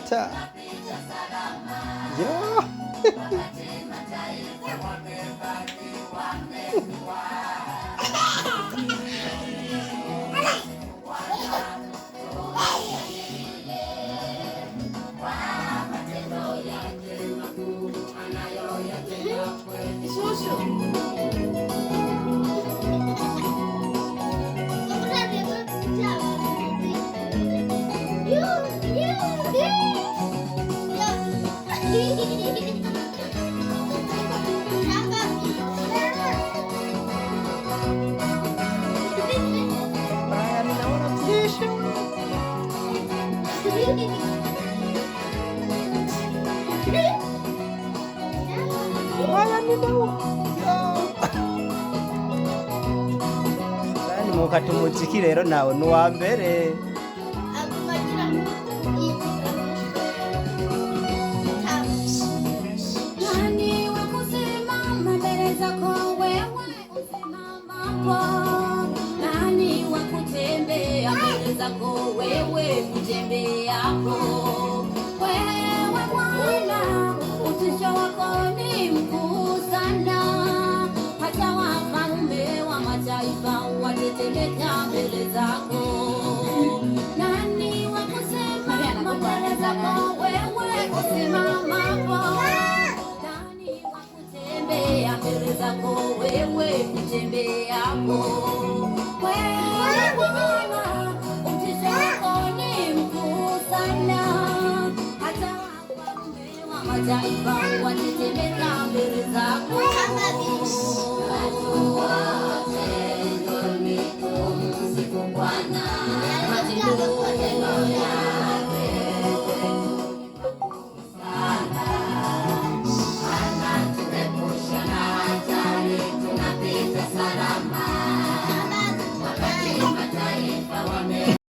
tunapita. Yo. Mukati umuziki rero nawe ni uwa mbere. Nani wa kusimama mbele zako wewe usimamapo? Nani wa kutembea mbele zako wewe kutembeapo? Wewe Bwana, utisho wako ni mkuu sana, hata wafalme wa mataifa watetemeka mbele zako. Nani wa kusimama mbele zako wewe usimamapo? Nani wa kutembea mbele zako wewe kutembeapo? Wewe Bwana, utisho wako ni mkuu sana, hata wafalme wa mataifa watetemeka mbele zako. Tunapita salama.